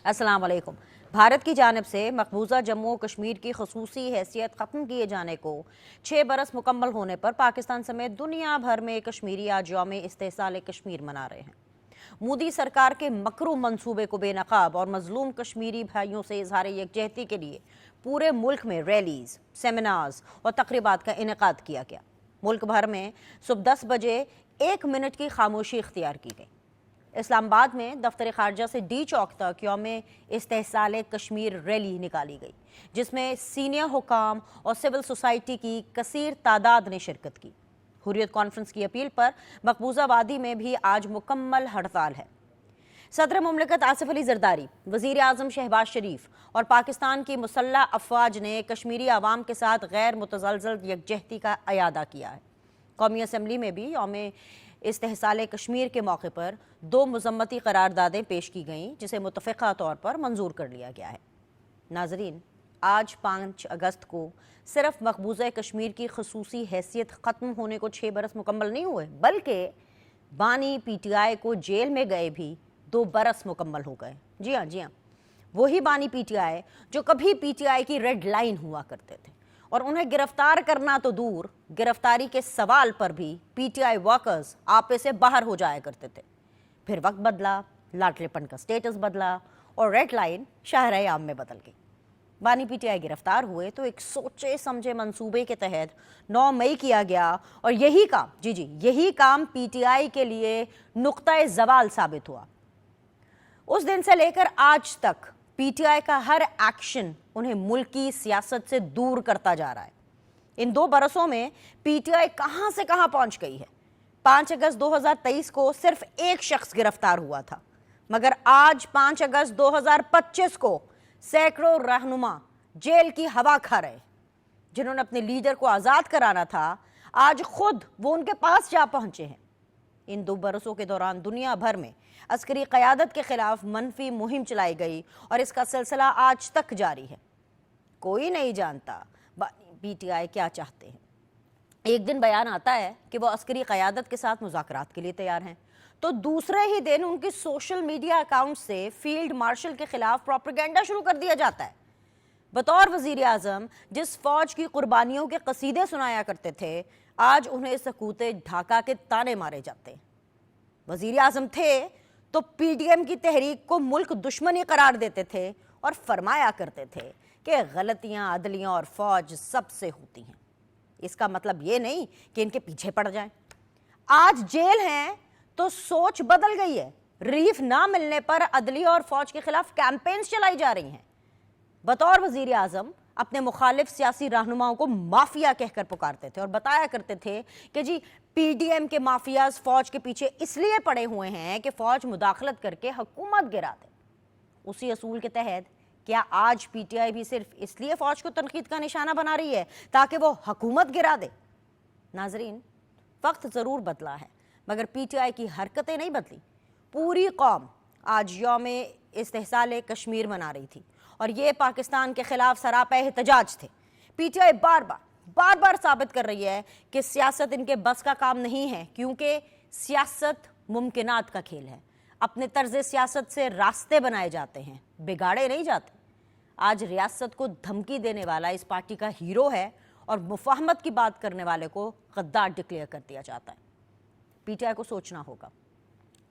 अस्सलाम वालेकुम। भारत की जानिब से मकबूजा जम्मू और कश्मीर की खसूसी हैसियत ख़त्म किए जाने को 6 बरस मुकम्मल होने पर पाकिस्तान समेत दुनिया भर में कश्मीरी आज यौम इस्तेहसाल कश्मीर मना रहे हैं। मोदी सरकार के मकरू मंसूबे को बेनकाब और मजलूम कश्मीरी भाइयों से इजहार यकजहती के लिए पूरे मुल्क में रैलीज, सेमिनार्स और तकरीबात का इनेकाद किया गया। मुल्क भर में सुबह 10 बजे 1 मिनट की खामोशी इख्तियार की गई। इस्लामाबाद में दफ्तर खारजा से डी चौक तक यौम इस्तेहसाल कश्मीर रैली निकाली गई, जिसमें सीनियर हुकाम और सिविल सोसाइटी की कसीर तादाद ने शिरकत की। हुर्रियत कॉन्फ्रेंस की अपील पर मकबूजा वादी में भी आज मुकम्मल हड़ताल है। सदर मुमलिकत आसिफ अली जरदारी, वज़ीर आज़म शहबाज शरीफ और पाकिस्तान की मुसल्लह अफवाज ने कश्मीरी अवाम के साथ गैर मुतज़लज़ल यकजहती का अयादा किया है। कौमी असम्बली में भी यौम इस्तेहसाल कश्मीर के मौके पर 2 मज़म्मती करारदादें पेश की गईं, जिसे मुतफ़िक़ा तौर पर मंजूर कर लिया गया है। नाज़रीन, आज 5 अगस्त को सिर्फ मकबूजा कश्मीर की खसूसी हैसियत ख़त्म होने को 6 बरस मुकम्मल नहीं हुए, बल्कि बानी PTI को जेल में गए भी 2 बरस मुकम्मल हो गए। जी हाँ, वही बानी PTI जो कभी PTI की रेड लाइन हुआ करते थे, और उन्हें गिरफ्तार करना तो दूर, गिरफ्तारी के सवाल पर भी PTI वर्कर्स आपे से बाहर हो जाया करते थे। फिर वक्त बदला, लाडलेपन का स्टेटस बदला और रेड लाइन शाहराए आम में बदल गई। बानी PTI गिरफ्तार हुए तो एक सोचे समझे मंसूबे के तहत 9 मई किया गया, और यही काम PTI के लिए नुक्ता ज़वाल साबित हुआ। उस दिन से लेकर आज तक PTI का हर एक्शन उन्हें मुल्की सियासत से दूर करता जा रहा है। इन 2 बरसों में PTI कहां से कहां पहुंच गई है। 5 अगस्त 2023 को सिर्फ एक शख्स गिरफ्तार हुआ था, मगर आज 5 अगस्त 2025 को सैकड़ों रहनुमा जेल की हवा खा रहे। जिन्होंने अपने लीडर को आज़ाद कराना था, आज खुद वो उनके पास जा पहुंचे हैं। इन 2 बरसों के दौरान दुनिया भर में अस्करी क़यादत के खिलाफ मनफी मुहिम चलाई गई, और इसका सिलसिला आज तक जारी है। कोई नहीं जानता PTI क्या चाहते हैं। एक दिन बयान आता है कि वो अस्करी क़यादत के साथ मुज़ाकरात के लिए तैयार हैं, तो दूसरे ही दिन उनके सोशल मीडिया अकाउंट से फील्ड मार्शल के खिलाफ प्रोपेगेंडा शुरू कर दिया जाता है। बतौर वज़ीर आज़म जिस फौज की कुर्बानियों के कसीदे सुनाया करते थे, आज उन्हें सकूते ढाका के ताने मारे जाते हैं। वज़ीर आज़म थे तो PDM की तहरीक को मुल्क दुश्मनी करार देते थे और फरमाया करते थे कि गलतियां अदलियां और फौज सबसे होती हैं। इसका मतलब ये नहीं कि इनके पीछे पड़ जाएं। आज जेल हैं तो सोच बदल गई है। रिलीफ ना मिलने पर अदलिया और फौज के खिलाफ कैंपेन्स चलाई जा रही हैं। बतौर वज़ीर आज़म अपने मुखालिफ सियासी रहनुमाओं को माफिया कहकर पुकारते थे और बताया करते थे कि जी PDM के माफियाज फौज के पीछे इसलिए पड़े हुए हैं कि फौज मुदाखलत करके हुकूमत गिरा दे। उसी असूल के तहत क्या आज PTI भी सिर्फ इसलिए फौज को तनकीद का निशाना बना रही है ताकि वो हुकूमत गिरा दे? नाजरीन, वक्त ज़रूर बदला है, मगर PTI की हरकतें नहीं बदली। पूरी कौम आज यौम इस्तेहसाल कश्मीर मना रही थी, और ये पाकिस्तान के खिलाफ सरापा एहतजाज थे। PTI बार बार साबित कर रही है कि सियासत इनके बस का काम नहीं है, क्योंकि सियासत मुमकिनात का खेल है। अपने तर्ज सियासत से रास्ते बनाए जाते हैं, बिगाड़े नहीं जाते। आज रियासत को धमकी देने वाला इस पार्टी का हीरो है, और मुफाहमत की बात करने वाले को गद्दार डिक्लेयर कर दिया जाता है। PTI को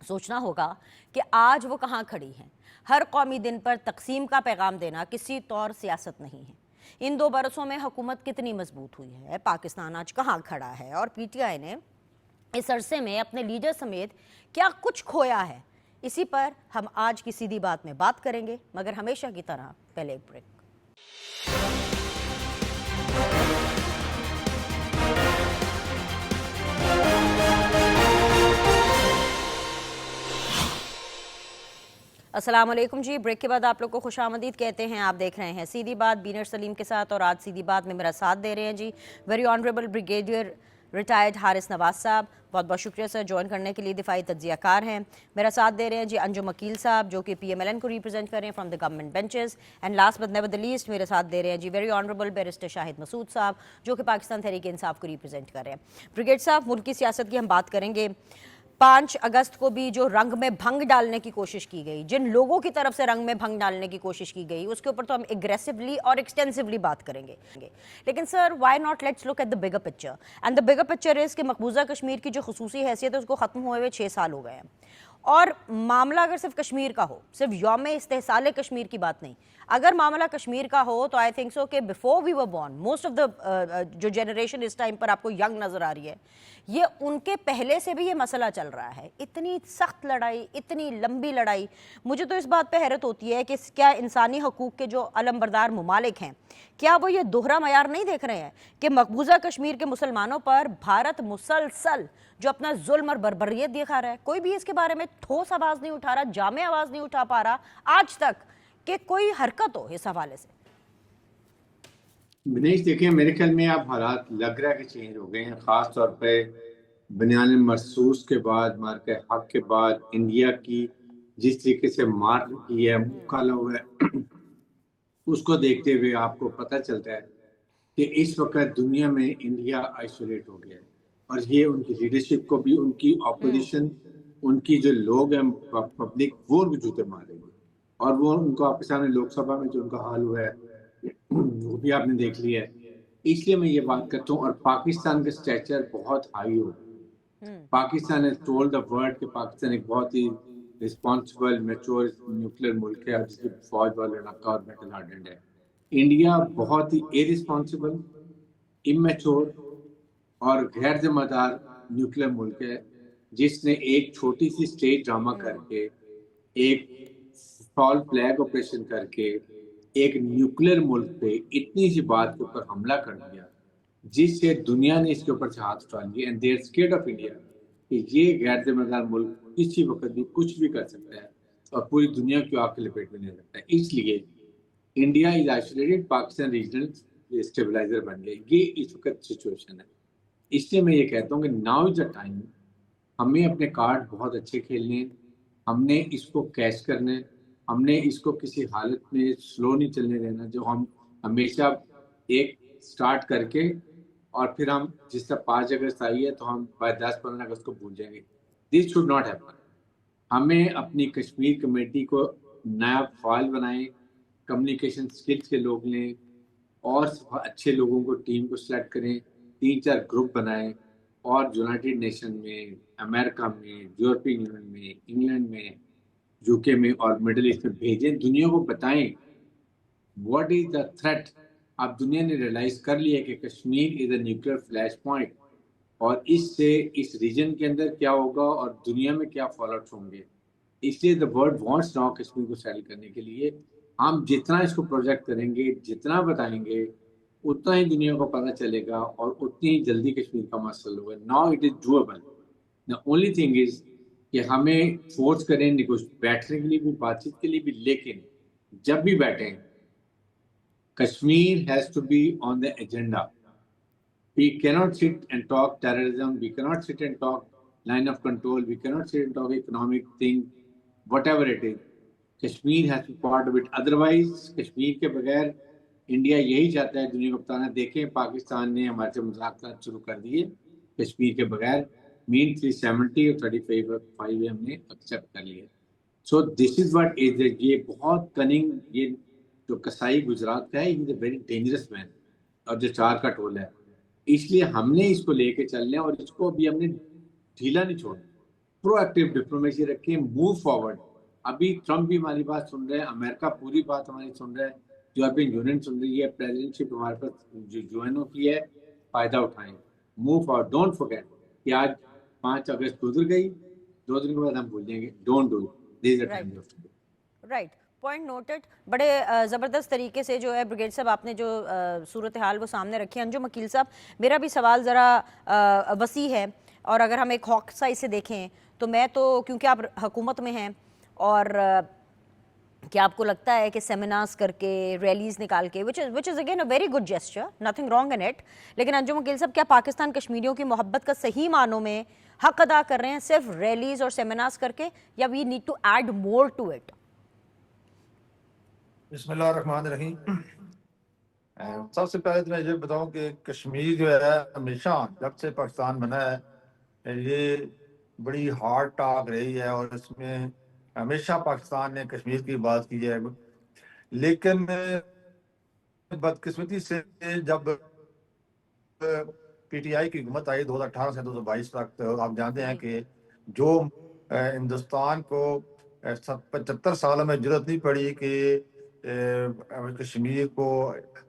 सोचना होगा कि आज वो कहाँ खड़ी हैं। हर कौमी दिन पर तकसीम का पैगाम देना किसी तौर सियासत नहीं है। इन 2 बरसों में हुकूमत कितनी मजबूत हुई है, पाकिस्तान आज कहाँ खड़ा है, और PTI ने इस अरसे में अपने लीडर समेत क्या कुछ खोया है, इसी पर हम आज की सीधी बात में बात करेंगे। मगर हमेशा की तरह पहले एक ब्रेक। अस्सलाम वालेकुम जी। ब्रेक के बाद आप लोग को खुशामदीद कहते हैं। आप देख रहे हैं सीधी बात बीनर सलीम के साथ, और आज सीधी बात में मेरा साथ दे रहे हैं जी very honourable brigadier retired Haris Nawaz sahab. बहुत बहुत शुक्रिया सर, ज्वाइन करने के लिए। दिफाई तज्जियाकार हैं। मेरा साथ दे रहे हैं जी अंजुम अकील साहब, जो कि PMLN को रिप्रेजेंट कर रहे हैं from the government benches. And last but never the least मेरे साथ दे रहे हैं जी very honourable barrister Shahid Masood sahab, जो कि पाकिस्तान तहरीक इंसाफ को रिप्रेजेंट कर रहे हैं। ब्रिगेड साहब, मुल्क की सियासत की हम बात करेंगे। 5 अगस्त को भी जो रंग में भंग डालने की कोशिश की गई, जिन लोगों की तरफ से रंग में भंग डालने की कोशिश की गई, उसके ऊपर तो हम एग्रेसिवली और एक्सटेंसिवली बात करेंगे. लेकिन sir, why not let's look at the bigger picture, and the bigger picture is कि मकबूजा कश्मीर की जो खुसूसी हैसियत है उसको ख़त्म हुए हुए 6 साल हो गए हैं. और मामला अगर सिर्फ कश्मीर का हो, सिर्फ यौम इस्तेहसाल कश्मीर की बात नहीं, अगर मामला कश्मीर का हो तो आई थिंक सो कि before we were born, most of the जो जनरेशन इस टाइम पर आपको यंग नज़र आ रही है, ये उनके पहले से भी ये मसला चल रहा है. इतनी सख्त लड़ाई, इतनी लंबी लड़ाई. मुझे तो इस बात पे हैरत होती है कि क्या इंसानी हकूक़ के जो अलमबरदार ममालिक हैं, क्या वो ये दोहरा मयार नहीं देख रहे हैं कि मकबूजा कश्मीर के मुसलमानों पर भारत मुसलसल जो अपना जुल्म और बर्बरियत दिखा रहा है, कोई भी इसके बारे में ठोस आवाज़ नहीं उठा रहा, जामे आवाज़ नहीं उठा पा रहा आज तक कि कोई हरकत हो इस हवाले से. दिनेश, देखिए, मेरे ख्याल में आप हालात लग रहा है कि चेंज हो गए हैं, ख़ास तौर पे बनियान मरसूस के बाद, मार के हक के बाद इंडिया की जिस तरीके से मार की है, मुँह काला हुआ है, उसको देखते हुए आपको पता चलता है कि इस वक्त दुनिया में इंडिया आइसोलेट हो गया है. और ये उनकी लीडरशिप को भी, उनकी ऑपोजिशन, उनकी जो लोग हैं पब्लिक, वो उनको जूते मारेंगे. और वो उनको आपके सामने लोकसभा में जो उनका हाल हुआ है वो भी आपने देख लिया है. इसलिए मैं ये बात करता हूँ. और पाकिस्तान का स्टेचर बहुत हाई हो. Pakistan has told the world कि पाकिस्तान एक बहुत ही रिस्पॉन्सिबल, मैच्योर न्यूक्लियर मुल्क है जिसकी फौज वाला लड़का और बैटल हार्डेंड है. इंडिया बहुत ही इरिस्पॉन्सिबल, इमेच्योर और गैर जिम्मेदार न्यूक्लियर मुल्क है जिसने एक छोटी सी स्टेट ड्रामा करके, एक फॉल फ्लैग ऑपरेशन करके एक न्यूक्लियर मुल्क पे इतनी सी बात के ऊपर हमला कर दिया जिससे दुनिया ने इसके ऊपर से हाथ उठा लिए. And they are scared of India कि ये गैर जिम्मेदार मुल्क किसी वक्त भी कुछ भी कर सकता है और पूरी दुनिया की आग के लपेट में ले सकता है. इसलिए India is isolated, Pakistan regional stabiliser बन गया. ये इस वक्त सिचुएशन है. इसलिए मैं ये कहता हूँ कि नाउ इज द टाइम. हमें अपने कार्ड बहुत अच्छे खेलने, हमने इसको कैच करना है, हमने इसको किसी हालत में स्लो नहीं चलने देना. जो हम हमेशा एक स्टार्ट करके और फिर हम जिस तरह 5 अगस्त आई है तो हम बाय 10-15 अगस्त को भूल जाएंगे. This should not happen. हमें अपनी कश्मीर कमेटी को नया फाइल बनाएं, कम्युनिकेशन स्किल्स के लोग लें और अच्छे लोगों को, टीम को सिलेक्ट करें, 3-4 ग्रुप बनाएं और यूनाइटेड नेशन में, अमेरिका में, यूरोपियन यूनियन में, इंग्लैंड में, यूके में और मिडिल ईस्ट में भेजें. दुनिया को बताएं व्हाट इज द थ्रेट. अब दुनिया ने रियलाइज कर लिया कि Kashmir is a nuclear flash point और इससे इस रीजन के अंदर क्या होगा और दुनिया में क्या फॉलोअप्स होंगे. इसलिए the world wants now Kashmir को सेटल करने के लिए. हम जितना इसको प्रोजेक्ट करेंगे, जितना बताएंगे, उतना ही दुनिया को पता चलेगा और उतनी ही जल्दी कश्मीर का मसला होगा. Now it is doable. The only thing is कि हमें फोर्स करें बैठने के लिए भी, बातचीत के लिए भी, लेकिन जब भी बैठें Kashmir has to be on the agenda. We cannot sit and talk terrorism. We cannot sit and talk line of control. We cannot sit and talk economic thing, whatever it is. Kashmir has to be part of it. Otherwise, Kashmir के बगैर India यही चाहता है दुनिया को बताना. देखें, पाकिस्तान ने हमारे से मुज़ाकरात शुरू कर दिए कश्मीर के बगैर. मीन 370 और 35 हमने एक्सेप्ट कर लिया. So this is what is. ये बहुत कनिंग, ये जो कसाई गुजरात का है, is a very dangerous man और जो 4 का टोल है. इसलिए हमने इसको लेके चलना है और इसको भी हमने ढीला नहीं छोड़ना. प्रोएक्टिव डिप्लोमेसी रखें, मूव फॉरवर्ड. अभी ट्रम्प भी हमारी बात सुन रहे हैं, अमेरिका पूरी बात हमारी सुन रहा है, यूरोपियन यूनियन सुन रही है, प्रेसिडेंटशिप हमारे पास जो यूएनओ की है, फायदा उठाएं, मूव फॉरवर्ड. डोंट फॉरगेट कि आज 5 अगस्त गुजर गई, 2 दिन के बाद हम भूल जाएंगे. Don't do it. This is the time of two. Right, point noted. बड़े ज़बरदस्त तरीके से जो है ब्रिगेड साहब आपने जो सूरत हाल वो सामने रखी. अंजुम वकील साहब, मेरा भी सवाल ज़रा वसी है और अगर हम एक हॉक साइज से देखें तो मैं तो, क्योंकि आप हुकूमत में हैं और क्या आपको लगता है कि सेमिनार्स करके, रैलीज निकाल के, which is again a very good gesture, nothing wrong in it, लेकिन अंजुम वकील साहब, क्या पाकिस्तान कश्मीरियों की मोहब्बत का सही मानों में हक अदा कर रहे हैं सिर्फ रैलीज और सेमिनार्स करके, या we need to add more to it? बिस्मिल्लाहिर्रहमानिर्रहीम. सबसे पहले तो मैं ये बताऊं कि कश्मीर जो है हमेशा जब से पाकिस्तान बना है ये بڑی ہارڈ ٹاک رہی ہے اور اس میں ہمیشہ پاکستان نے کشمیر کی بات کی ہے. لیکن بدقسمتی سے جب پی ٹی آئی کی حکومت آئی 2018 سے 2022 تک، تو آپ جانتے ہیں جی کہ جو ہندوستان کو 75 سالوں میں ضرورت نہیں پڑی کہ کشمیر کو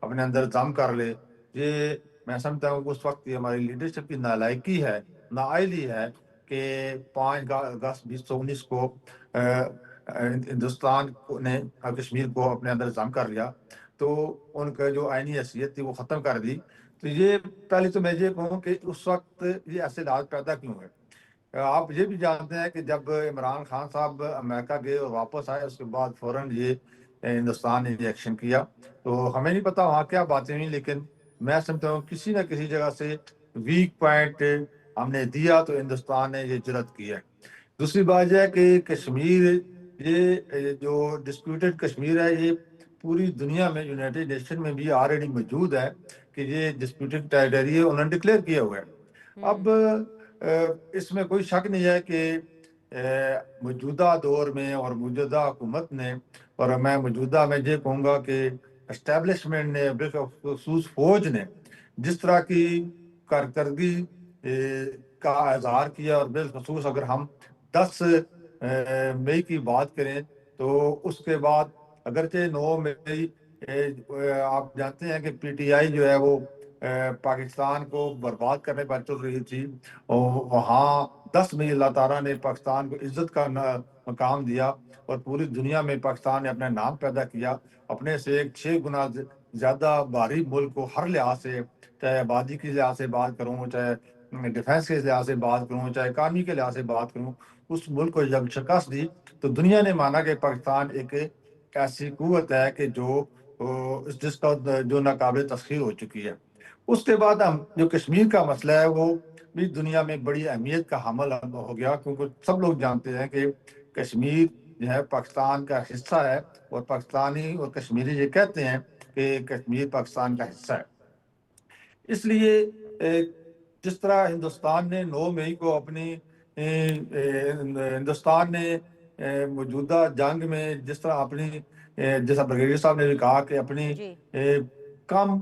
اپنے اندر ضم کر لے. یہ میں سمجھتا ہوں کہ اس وقت کی ہماری لیڈرشپ کی نالائکی ہے، نااہلی ہے کہ 5 اگست 2019 کو ہندوستان نے کشمیر کو اپنے اندر ضم کر لیا، تو ان کا جو آئینی حیثیت تھی وہ ختم کر دی. تو یہ پہلے تو میں یہ کہوں کہ اس وقت یہ ایسے حالات پیدا کیوں ہوئے. آپ یہ بھی جانتے ہیں کہ جب عمران خان صاحب امریکہ گئے اور واپس آئے، اس کے بعد فوراً یہ ہندوستان نے ایکشن کیا. تو ہمیں نہیں پتا وہاں کیا باتیں ہوئی، لیکن میں سمجھتا ہوں کسی نہ کسی جگہ سے ویک پوائنٹ ہم نے دیا تو ہندوستان نے یہ جرأت کی ہے. دوسری بات یہ ہے کہ کشمیر، یہ جو ڈسپیوٹڈ کشمیر ہے، یہ پوری دنیا میں یونائٹڈ نیشن میں بھی آلریڈی موجود ہے کہ یہ ڈسپیوٹڈ ٹیریٹری ہے، انہوں نے ڈکلیئر کیا ہوا ہے. اب اس میں کوئی شک نہیں ہے کہ موجودہ دور میں اور موجودہ حکومت نے، اور میں موجودہ میں یہ کہوں گا کہ اسٹیبلشمنٹ نے، بالخصوص فوج نے جس طرح کی کارکردگی کا اظہار کیا، اور بالخصوص اگر ہم 10 مئی کی بات کریں تو اس کے بعد اگرچہ 9 مئی آپ جانتے ہیں کہ پی ٹی آئی جو ہے وہ پاکستان کو برباد کرنے پر چل رہی تھی، اور وہاں 10 مئی اللہ تعالیٰ نے پاکستان کو عزت کا مقام دیا اور پوری دنیا میں پاکستان نے اپنا نام پیدا کیا. اپنے سے 6 گنا زیادہ بھاری ملک کو ہر لحاظ سے، چاہے آبادی کے لحاظ سے بات کروں، چاہے ڈیفنس کے لحاظ سے بات کروں، چاہے اکانومی کے لحاظ سے بات کروں، اس ملک کو جب شکست دی تو دنیا نے مانا کہ پاکستان ایک ایسی قوت ہے کہ جس کا جو ناقابل تسخیر ہو چکی ہے. اس کے بعد ہم جو کشمیر کا مسئلہ ہے وہ بھی دنیا میں بڑی اہمیت کا حامل ہو گیا، کیونکہ سب لوگ جانتے ہیں کہ کشمیر جو ہے پاکستان کا حصہ ہے، اور پاکستانی اور کشمیری یہ کہتے ہیں کہ کشمیر پاکستان کا حصہ ہے. اس لیے جس طرح ہندوستان نے 9 مئی کو اپنی ہندوستان نے موجودہ جنگ میں جس طرح اپنی، جیسا بریگیڈیئر صاحب نے بھی کہا کہ اپنی جی کم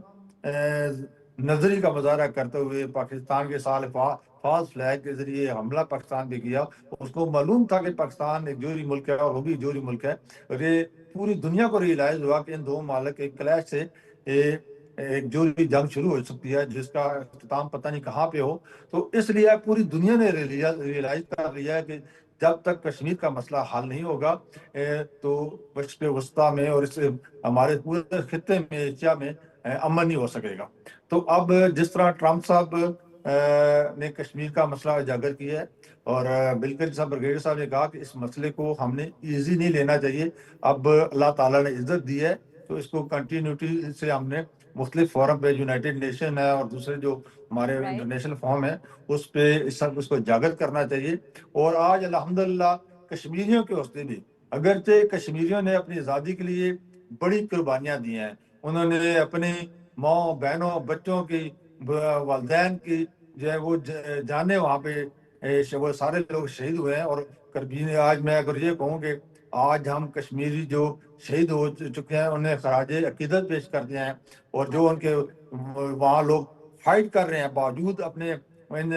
نظری کا مظاہرہ کرتے ہوئے پاکستان کے سال فالس فلیگ کے ذریعے حملہ پاکستان پہ کیا. اس کو معلوم تھا کہ پاکستان ایک جوہری ملک ہے اور وہ بھی جوہری ملک ہے، اور یہ پوری دنیا کو ریئلائز ہوا کہ ان دو ممالک کے کلیش سے ایک جوہری جنگ شروع ہو سکتی ہے جس کا اختتام پتہ نہیں کہاں پہ ہو. تو اس لیے پوری دنیا نے ریئلائز کر لیا ہے کہ جب تک کشمیر کا مسئلہ حل نہیں ہوگا تو مشرق وسطیٰ میں اور اس ہمارے پورے خطے میں، ایشیا میں امن نہیں ہو سکے گا. تو اب جس طرح ٹرمپ صاحب نے کشمیر کا مسئلہ اجاگر کیا ہے، اور بالکل صاحب بریگیڈیئر صاحب نے کہا کہ اس مسئلے کو ہم نے ایزی نہیں لینا چاہیے. اب اللہ تعالیٰ نے عزت دی ہے تو اس کو کنٹینیوٹی سے ہم نے مختلف فورم پہ، یونائٹڈ نیشن ہے اور دوسرے جو ہمارے رائٹ انٹرنیشنل فورم ہے، اس پہ اس کو اجاگر کرنا چاہیے. اور آج الحمدللہ کشمیریوں کے حوصلے بھی، اگرچہ کشمیریوں نے اپنی آزادی کے لیے بڑی قربانیاں دی ہیں، انہوں نے اپنی ماں بہنوں بچوں کی والدین کی جو ہے وہ جانے وہاں پہ وہ سارے لوگ شہید ہوئے ہیں. اور آج میں اگر یہ کہوں کہ آج ہم کشمیری جو شہید ہو چکے ہیں انہیں خراج عقیدت پیش کرتے ہیں، اور جو ان کے وہاں لوگ فائٹ کر رہے ہیں باوجود اپنے ان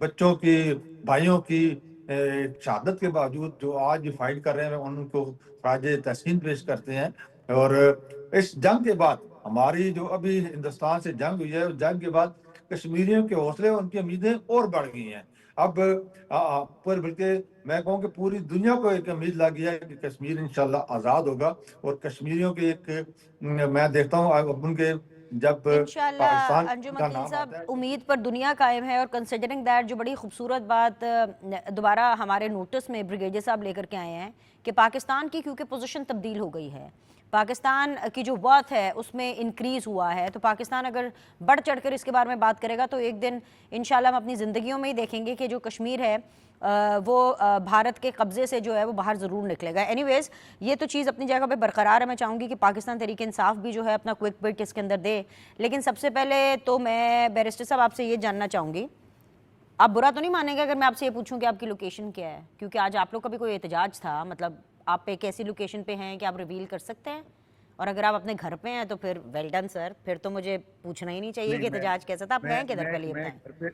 بچوں کی، بھائیوں کی شہادت کے باوجود جو آج فائٹ کر رہے ہیں ان کو خراج تحسین پیش کرتے ہیں. اور اس جنگ کے بعد ہماری جو ابھی ہندوستان سے جنگ ہوئی ہے، اس جنگ کے بعد کشمیریوں کے حوصلے، ان کی امیدیں اور بڑھ گئی ہیں. اب پر بلکہ میں کہوں کہ پوری دنیا کو ایک امید لگی ہے کہ کشمیر انشاءاللہ آزاد ہوگا. اور کشمیریوں کے ایک میں دیکھتا ہوں ان کے جب انشاءاللہ پاکستان انجم کا عقیل نام صاحب، آتا ہے، امید پر دنیا قائم ہے. اور کنسیڈرنگ دیٹ جو بڑی خوبصورت بات دوبارہ ہمارے نوٹس میں بریگیڈیئر صاحب لے کر کے آئے ہیں کہ پاکستان کی کیونکہ پوزیشن تبدیل ہو گئی ہے، پاکستان کی جو ورتھ ہے اس میں انکریز ہوا ہے، تو پاکستان اگر بڑھ چڑھ کر اس کے بارے میں بات کرے گا تو ایک دن انشاءاللہ ہم اپنی زندگیوں میں ہی دیکھیں گے کہ جو کشمیر ہے وہ بھارت کے قبضے سے جو ہے وہ باہر ضرور نکلے گا. اینی ویز یہ تو چیز اپنی جگہ پہ برقرار ہے. میں چاہوں گی کہ پاکستان تحریک انصاف بھی جو ہے اپنا کوئک بٹ اس کے اندر دے. لیکن سب سے پہلے تو میں بیرسٹر صاحب آپ سے یہ جاننا چاہوں گی آپ برا تو نہیں مانیں گے اگر میں آپ سے یہ پوچھوں کہ آپ کی لوکیشن کیا ہے؟ کیونکہ آج آپ لوگ کا بھی کوئی احتجاج تھا، مطلب آپ ایک ایسی لوکیشن پہ ہیں کہ آپ ریویل کر سکتے ہیں، اور اگر آپ اپنے گھر پہ ہیں تو پھر ویل ڈن سر، پھر تو مجھے پوچھنا ہی نہیں چاہیے کہ احتجاج کیسا تھا. آپ ہیں کدھر پہلے یہ بتائیں.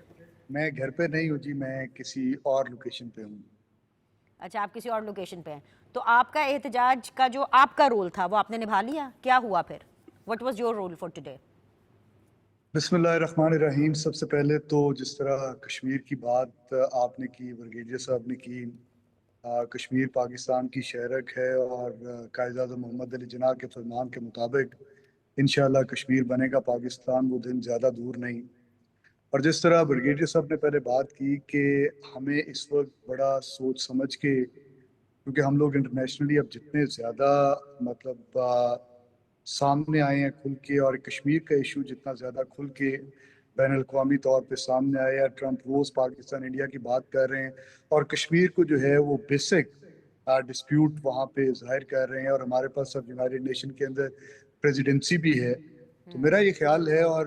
میں گھر پہ نہیں ہوں جی، میں کسی اور لوکیشن پہ ہوں. اچھا، آپ کسی اور لوکیشن پہ ہیں. تو آپ کا احتجاج کا جو آپ کا رول تھا وہ آپ نے نبھا لیا؟ کیا ہوا پھر؟ What was your role for today? بسم اللہ الرحمن الرحیم. سب سے پہلے تو جس طرح کشمیر کی بات آپ نے کی، برگیڈیئر صاحب نے کی، کشمیر پاکستان کی شہرک ہے اور قائد اعظم محمد علی جناح کے فرمان کے مطابق انشاءاللہ کشمیر بنے گا پاکستان، وہ دن زیادہ دور نہیں. اور جس طرح برگیڈیئر صاحب نے پہلے بات کی کہ ہمیں اس وقت بڑا سوچ سمجھ کے، کیونکہ ہم لوگ انٹرنیشنلی اب جتنے زیادہ مطلب سامنے آئے ہیں کھل کے، اور کشمیر کا ایشو جتنا زیادہ کھل کے بین الاقوامی طور پہ سامنے آیا ہے، ٹرمپ روز پاکستان انڈیا کی بات کر رہے ہیں اور کشمیر کو جو ہے وہ بیسک ڈسپیوٹ وہاں پہ ظاہر کر رہے ہیں، اور ہمارے پاس اب یونائٹڈ نیشن کے اندر پریزیڈنسی بھی ہے. تو میرا یہ خیال ہے اور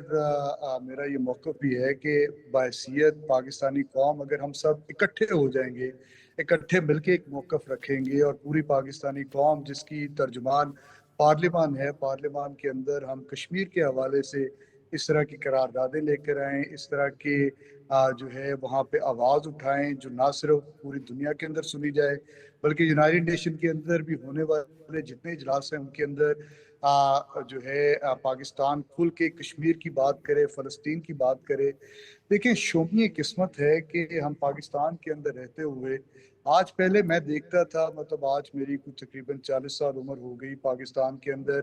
میرا یہ موقف بھی ہے کہ بحیثیت پاکستانی قوم اگر ہم سب اکٹھے ہو جائیں گے، اکٹھے مل کے ایک موقف رکھیں گے، اور پوری پاکستانی قوم جس کی ترجمان پارلیمان ہے، پارلیمان کے اندر ہم کشمیر کے حوالے سے اس طرح کی قراردادیں لے کر آئیں، اس طرح کے جو ہے وہاں پہ آواز اٹھائیں جو نہ صرف پوری دنیا کے اندر سنی جائے بلکہ یونائٹڈ نیشن کے اندر بھی ہونے والے جتنے اجلاس ہیں ان کے اندر جو ہے پاکستان کھل کے کشمیر کی بات کرے، فلسطین کی بات کرے. دیکھیں شومیہ قسمت ہے کہ ہم پاکستان کے اندر رہتے ہوئے آج، پہلے میں دیکھتا تھا، مطلب آج میری کچھ تقریباً 40 سال عمر ہو گئی، پاکستان کے اندر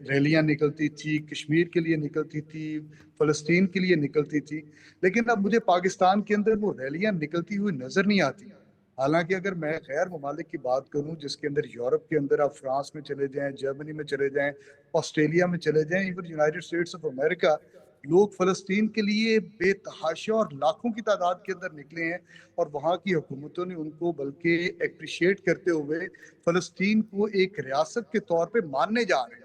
ریلیاں نکلتی تھی، کشمیر کے لیے نکلتی تھی، فلسطین کے لیے نکلتی تھی، لیکن اب مجھے پاکستان کے اندر وہ ریلیاں نکلتی ہوئی نظر نہیں آتی. حالانکہ اگر میں غیر ممالک کی بات کروں جس کے اندر یورپ کے اندر آپ فرانس میں چلے جائیں، جرمنی میں چلے جائیں، آسٹریلیا میں چلے جائیں، even United States of America, لوگ فلسطین کے لیے بے تحاشا اور لاکھوں کی تعداد کے اندر نکلے ہیں، اور وہاں کی حکومتوں نے ان کو بلکہ اپریشیٹ کرتے ہوئے فلسطین کو ایک ریاست کے طور پہ ماننے جا رہے ہیں.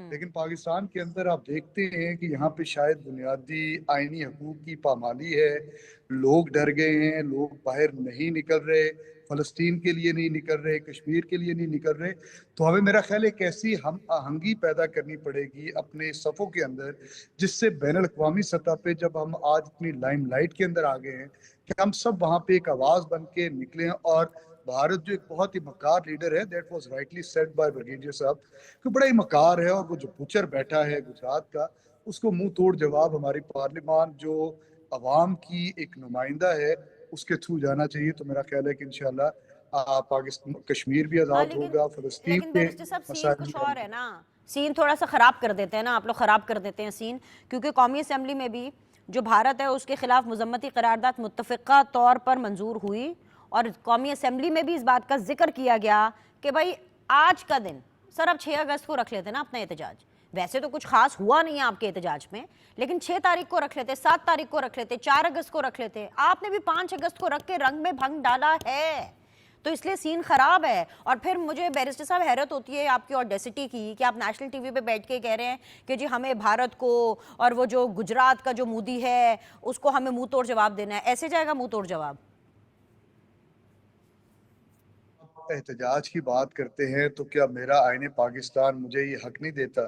لیکن پاکستان کے اندر آپ دیکھتے ہیں کہ یہاں پہ شاید بنیادی آئینی حقوق کی پامالی ہے، لوگ ڈر گئے ہیں، لوگ باہر نہیں نکل رہے، فلسطین کے لیے نہیں نکل رہے، کشمیر کے لیے نہیں نکل رہے. تو ہمیں میرا خیال ہے ایک ایسی ہم آہنگی پیدا کرنی پڑے گی اپنے صفوں کے اندر، جس سے بین الاقوامی سطح پہ جب ہم آج اپنی لائم لائٹ کے اندر آ گئے ہیں کہ ہم سب وہاں پہ ایک آواز بن کے نکلیں. اور بھارت جو ایک بہت ہی مکار لیڈر ہے، that was rightly said by brigadier صاحب، کہ بڑا ہی مکار ہے، اور وہ جو بچر بیٹھا ہے گجرات کا، اس کو منہ توڑ جواب ہماری پارلیمان جو عوام کی ایک نمائندہ ہے اس کے تھرو جانا چاہیے. تو میرا خیال ہے کہ انشاءاللہ پاکستان کشمیر بھی ہاں، آزاد ہوگا، فلسطین لیکن کے بیرسٹر صاحب سین مسائل کچھ بھی حل اور ہے نا، سین تھوڑا سا خراب کر دیتے ہیں نا آپ لوگ، خراب کر دیتے ہیں سین، کیونکہ قومی اسمبلی میں بھی جو بھارت ہے اس کے خلاف مذمتی قرارداد متفقہ طور پر منظور ہوئی، اور قومی اسمبلی میں بھی اس بات کا ذکر کیا گیا کہ بھائی آج کا دن، سر اب 6 اگست کو رکھ لیتے نا اپنا احتجاج. ویسے تو کچھ خاص ہوا نہیں ہے آپ کے احتجاج میں، لیکن 6 تاریخ کو رکھ لیتے، 7 تاریخ کو رکھ لیتے، 4 اگست کو رکھ لیتے. آپ نے بھی 5 اگست کو رکھ کے رنگ میں بھنگ ڈالا ہے، تو اس لیے سین خراب ہے. اور پھر مجھے بیرسٹر صاحب حیرت ہوتی ہے آپ کی آڈیسٹی کی کہ آپ نیشنل ٹی وی پہ بیٹھ کے کہہ رہے ہیں کہ جی ہمیں بھارت کو اور وہ جو گجرات کا جو مودی ہے اس کو ہمیں منہ توڑ جواب دینا ہے. ایسے جائے گا منہ توڑ جواب؟ احتجاج کی بات کرتے ہیں تو کیا میرا آئین پاکستان مجھے یہ حق نہیں دیتا؟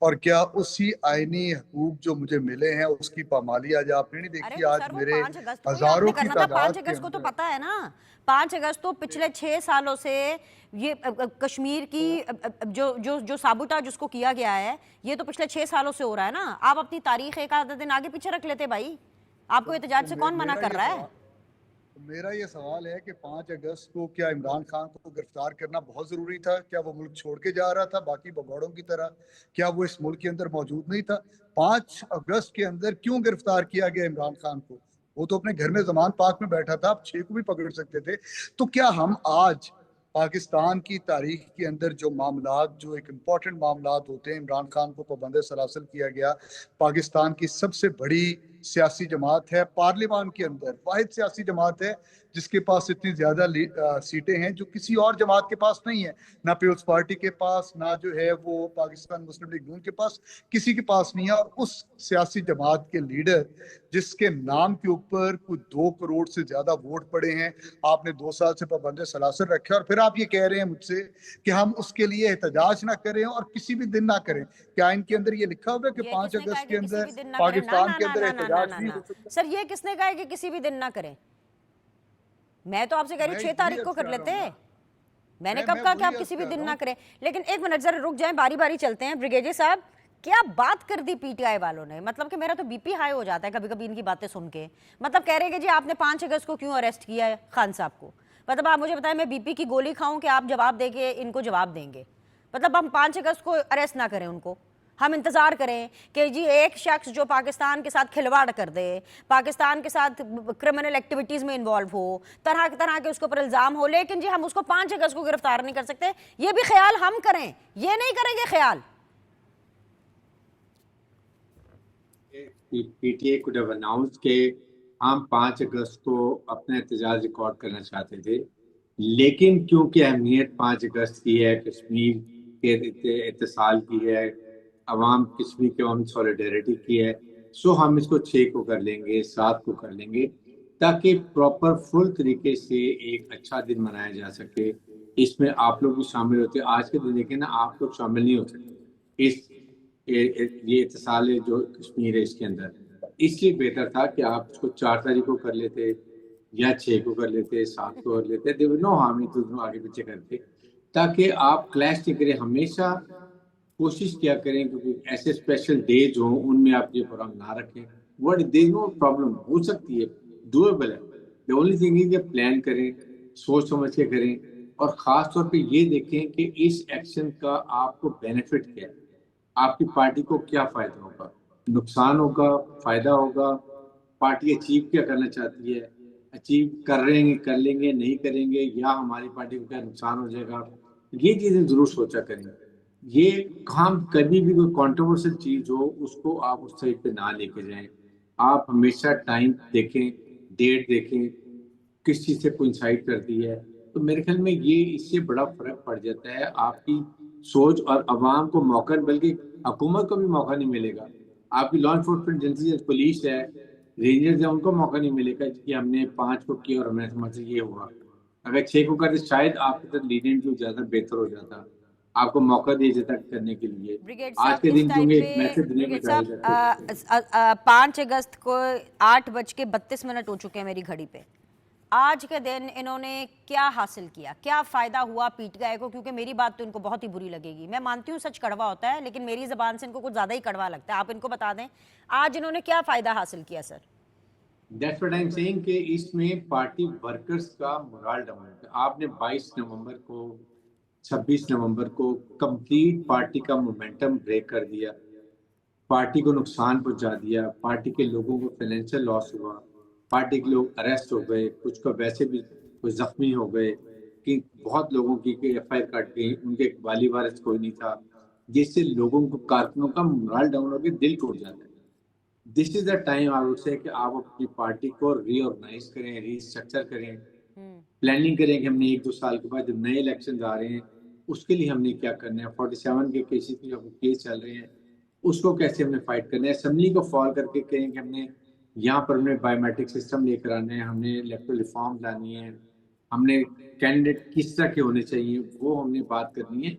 اور کیا اسی آئینی حقوق جو مجھے ملے ہیں اس کی پامالی آج آپ نے نہیں ارے دیکھی؟ تو آج سر وہ میرے 5 اگست کو ہی آپ ہزاروں نے کی کرنا تھا. 5 تعداد کے اگست کو تو اندر پتا ہے نا، 5 اگست تو پچھلے 6 سالوں سے یہ کشمیر کی جو سابوتاج جس کو کیا گیا ہے یہ تو پچھلے 6 سالوں سے ہو رہا ہے نا. آپ اپنی تاریخ ایک آدھا دن آگے پیچھے رکھ لیتے بھائی، آپ کو احتجاج سے کون منع کر رہا ہے؟ میرا یہ سوال ہے کہ 5 اگست کو کیا عمران خان کو گرفتار کرنا بہت ضروری تھا؟ کیا وہ ملک چھوڑ کے جا رہا تھا باقی بگوڑوں کی طرح؟ کیا وہ اس ملک کے اندر موجود نہیں تھا؟ 5 اگست کے اندر کیوں گرفتار کیا گیا عمران خان کو؟ وہ تو اپنے گھر میں زمان پاک میں بیٹھا تھا، آپ 6 کو بھی پکڑ سکتے تھے. تو کیا ہم آج پاکستان کی تاریخ کے اندر جو معاملات، جو ایک امپورٹنٹ معاملات ہوتے ہیں، عمران خان کو پابند سلاسل کیا گیا، پاکستان کی سب سے بڑی سیاسی جماعت ہے، پارلیمان کے اندر واحد سیاسی جماعت ہے जिसके पास इतनी ज्यादा सीटें हैं जो किसी और जमात के पास नहीं है, ना पीपल्स पार्टी के पास, ना जो है वो पाकिस्तान मुस्लिम लीग नून के पास, किसी के पास नहीं है। और उस सियासी जमात के लीडर जिसके नाम के ऊपर कुछ 2 करोड़ से ज्यादा वोट पड़े हैं, आपने 2 साल से पाबंद सलासर रखे, और फिर आप ये कह रहे हैं मुझसे कि हम उसके लिए एहतजाज ना करें और किसी भी दिन ना करें। क्या इनके अंदर ये लिखा हुआ है कि 5 अगस्त के अंदर पाकिस्तान के अंदर एहतजाज नहीं हो सकता? सर ये किसने कहा है कि किसी भी दिन ना करें? मैं तो आपसे कह रही हूँ 6 तारीख को कर लेते हैं। मैंने कब कहा कि आप किसी भी दिन ना करें? लेकिन एक मिनट जरा रुक जाएं, बारी बारी चलते हैं। ब्रिगेडियर साहब, क्या बात कर दी पीटीआई वालों ने? मतलब कि मेरा तो बीपी हाई हो जाता है कभी कभी इनकी बातें सुन के। मतलब कह रहे हैं कि जी आपने 5 अगस्त को क्यों अरेस्ट किया है खान साहब को? मतलब आप मुझे बताएं, मैं बीपी की गोली खाऊं कि आप जवाब देके इनको जवाब देंगे? मतलब हम 5 अगस्त को अरेस्ट ना करें उनको, हम इंतजार करें कि जी एक शख्स जो पाकिस्तान के साथ खिलवाड़ कर दे, पाकिस्तान के साथ क्रिमिनल एक्टिविटीज में इन्वॉल्व हो, तरह के उसके ऊपर इल्जाम हो, लेकिन जी हम उसको 5 अगस्त को गिरफ्तार नहीं कर सकते? ये भी ख्याल हम करें, ये नहीं करेंगे ख्याल? पीटीआई could have announced कि हम 5 अगस्त को अपना एहतजाज रिकॉर्ड करना चाहते थे, लेकिन क्योंकि अहमियत 5 अगस्त की है, कश्मीर के इत्तिसाल की है, अवाम कश्मीर के अवाम सॉलिडेरिटी की है, सो हम इसको 6 को कर लेंगे, 7 को कर लेंगे, ताकि प्रॉपर फुल तरीके से एक अच्छा दिन मनाया जा सके। इसमें आप लोग भी शामिल होते हैं। आज के दिन देखें ना, आप लोग शामिल नहीं हो सकते इस ये इत्तिसाल जो कश्मीर है इसके अंदर। इसलिए बेहतर था कि आप इसको 4 तारीख को कर लेते या 6 को कर लेते, 7 को कर लेते, देवर नो हामी तो आगे पीछे करते, ताकि आप क्लैश नहीं करें। हमेशा कोशिश किया करें क्योंकि ऐसे स्पेशल डेज हों उनमें आप ये प्रोग्राम ना रखें। व्हाट देयर नो प्रॉब्लम, हो सकती है, डूएबल है। द ओनली थिंग इज कि प्लान करें, सोच समझ के करें, और खास तौर पे ये देखें कि इस एक्शन का आपको बेनिफिट क्या है, आपकी पार्टी को क्या फायदा होगा, नुकसान होगा, फायदा होगा, पार्टी अचीव क्या करना चाहती है, अचीव कर रहे हैं, कर लेंगे, नहीं करेंगे, या हमारी पार्टी को क्या नुकसान हो जाएगा। ये चीजें जरूर सोचा करें। ये काम कभी भी कोई कंट्रोवर्शियल चीज हो उसको आप उस साइड पे ना लेके जाएं। आप हमेशा टाइम देखें, डेट देखें, किस चीज से कोइंसाइड करती है। तो मेरे ख्याल में ये इससे बड़ा फर्क पड़ जाता है आपकी सोच और अवाम को मौका, बल्कि हुकूमत को भी मौका नहीं मिलेगा। आपकी लॉ एनफोर्समेंट एजेंसी, पुलिस है, रेंजर्स है, उनको मौका नहीं मिलेगा कि हमने 5 को किया और हमें समझ से ये हुआ। अगर 6 को करते शायद आपके साथ लीडेंट जो ज्यादा बेहतर हो जाता, आपको मौका दिया जाता करने के लिए। आज के दिन क्योंकि एक मैसेज देने में 5 अगस्त को 8:32 हो चुके हैं मेरी घड़ी पे। आज के दिन इन्होंने क्या हासिल किया, क्या फायदा हुआ पीटीआई को? क्योंकि मेरी बात तो इनको बहुत ही बुरी लगेगी, मैं मानती हूँ सच कड़वा होता है, लेकिन मेरी जबान से इनको कुछ ज्यादा ही कड़वा लगता है। आप इनको बता दें आज इन्होंने क्या फायदा हासिल किया sir? That's what I'm saying कि इसमें पार्टी वर्कर्स का मोरल डाउन है। आपने 22 नवंबर को, 26 नवंबर को कंप्लीट पार्टी का मोमेंटम ब्रेक कर दिया, पार्टी को नुकसान पहुंचा दिया, पार्टी के लोगों को फाइनेंशियल लॉस हुआ, पार्टी के लोग अरेस्ट हो गए, कुछ को वैसे भी कुछ जख्मी हो गए, कि बहुत लोगों की एफआईआर काट गई, उनके वाली वारिस कोई नहीं था, जिससे लोगों को, कारकुनों का मोरल डाउन होकर दिल टूट जाता है। This is the time I would say कि आप अपनी पार्टी को रीऑर्गेनाइज करें, रीस्ट्रक्चर करें, प्लानिंग करें कि हमने 1-2 साल के बाद जब नए इलेक्शन आ रहे हैं उसके लिए हमने क्या करना है, 47 के केसेस जो केस चल रहे हैं उसको कैसे हमने फाइट करना है, असेंबली को फॉल करके कहें कि हमने यहाँ पर हमने बायोमेट्रिक सिस्टम लेकर आना है, हमने इलेक्टोरल रिफॉर्म लानी है, हमने कैंडिडेट किस तरह के होने चाहिए वो हमने बात करनी है।